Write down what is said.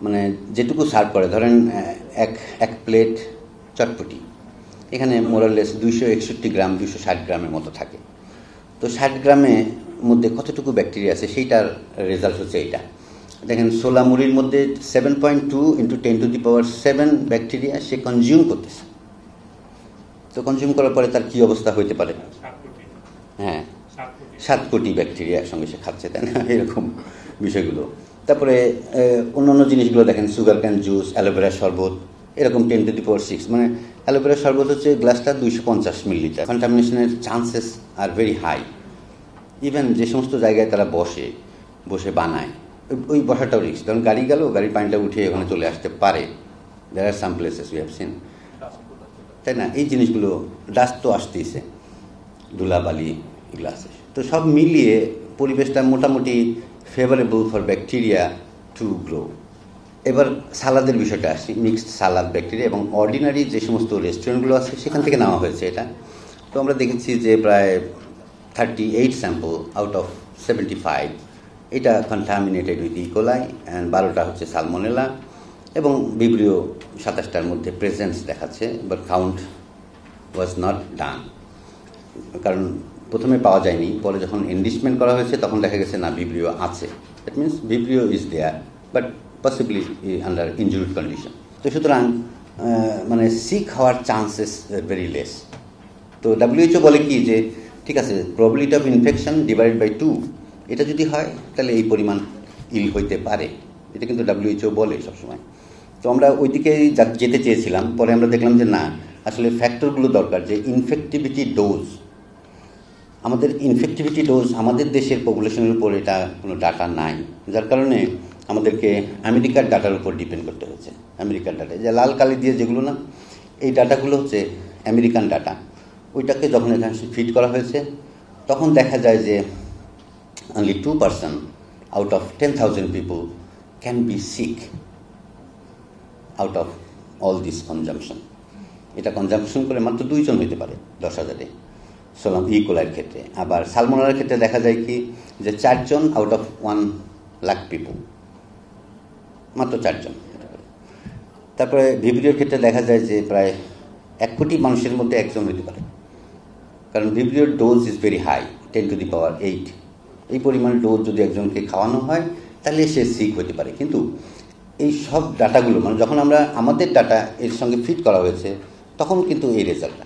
মানে যেটুকু সার্ভ করে, ধরেন এক প্লেট চটপটি, এখানে মোরাললেস 261 গ্রাম 260 গ্রামের মতো থাকে। তো 60 গ্রামের মধ্যে কতটুকু ব্যাকটেরিয়া আছে সেইটার রেজাল্ট হচ্ছে এইটা। দেখেন, ছোলা মুড়ির মধ্যে 7.2 × 10⁻7 ব্যাকটেরিয়া সে কনজিউম করতেছে। তো কনজিউম করার পরে তার কি অবস্থা হইতে পারে? হ্যাঁ, 7 কোটি ব্যাকটেরিয়া একসঙ্গে সে খাচ্ছে, তাই না? এরকম বিষয়গুলো। তারপরে অন্যান্য জিনিসগুলো দেখেন, সুগার ক্যান জুস, অ্যালোভেরা শরবত, এরকম 10⁻6। মানে অ্যালোভেরা শরবত হচ্ছে গ্লাসটা 250 মিলিলিটার। কন্টামিনেশনের চান্সেস আর ভেরি হাই। ইভেন যে সমস্ত জায়গায় তারা বসে বানায়, ওই বসাটাও রিস্ক। কারণ গাড়ি গেল, গাড়ির পানিটা উঠিয়ে ওখানে চলে আসতে পারে। There are some places we have seen, তাই না? এই জিনিসগুলো, ডাস্ট তো আসতেইছে, ধুলাবালি এগুলো আছে। তো সব মিলিয়ে পরিবেশটা মোটামুটি favourable for bacteria to grow. এবার সালাদের বিষয়টা আসি। মিক্সড সালাদ ব্যাকটেরিয়া এবং অর্ডিনারি যে সমস্ত রেস্টুরেন্টগুলো আছে সেখান থেকে নেওয়া হয়েছে এটা। তো আমরা দেখেছি যে প্রায় 38 স্যাম্পল আউট অফ 75 এটা কন্টামিনেটেড উইথ ইকোলাই, অ্যান্ড 12টা হচ্ছে সালমোনেলা, এবং ভিব্রিও 27টার মধ্যে প্রেজেন্স দেখাচ্ছে, but count was not done. কারণ প্রথমে পাওয়া যায়নি, পরে যখন এনরিচমেন্ট করা হয়েছে তখন দেখা গেছে না, ভিব্রিও আছে। That means vibrio is there, but possibly under injured condition. তো সুতরাং মানে সিক হওয়ার চান্সেস ভেরি লেস। তো WHO বলে কি যে ঠিক আছে, probability of infection divided by 2, এটা যদি হয় তাহলে এই পরিমাণ ইল হইতে পারে। এটা কিন্তু WHO বলে সবসময়। তো আমরা ওই দিকেই যেতে চেয়েছিলাম, পরে আমরা দেখলাম যে না, আসলে ফ্যাক্টরগুলো দরকার। যে ইনফেক্টিভিটি ডোজ, আমাদের ইনফেক্টিভিটি ডোজ আমাদের দেশের পপুলেশনের উপর এটা কোনো ডাটা নাই, যার কারণে আমাদেরকে আমেরিকার ডাটার উপর ডিপেন্ড করতে হয়েছে। আমেরিকার ডাটা, যে লাল কালি দিয়ে যেগুলো না, এই ডাটাগুলো হচ্ছে আমেরিকান ডাটা। ওইটাকে যখন এখানে ফিট করা হয়েছে তখন দেখা যায় যে only 2% out of 10,000 people can be sick out of all this consumption. এটা কনজাম্পশন করে মাত্র 2 জন হইতে পারে 10,000-এ সোলাম ইকোলাইয়ের ক্ষেত্রে। আবার সালমোনেলার ক্ষেত্রে দেখা যায় কি যে 4 জন আউট অফ 1 লাখ পিপল, মাত্র 4 জন। তারপরে ভিব্রিওর ক্ষেত্রে দেখা যায় যে প্রায় 1 কোটি মানুষের মধ্যে 1 জন হইতে পারে, কারণ ভিব্রিওর ডোজ ইজ ভেরি হাই, 10⁸8। এই পরিমাণ ডোজ যদি একজনকে খাওয়ানো হয় তাহলে সে সিক হতে পারে। কিন্তু এই সব ডাটাগুলো মানে যখন আমরা আমাদের ডাটা এর সঙ্গে ফিট করা হয়েছে তখন কিন্তু এই রেজাল্টটা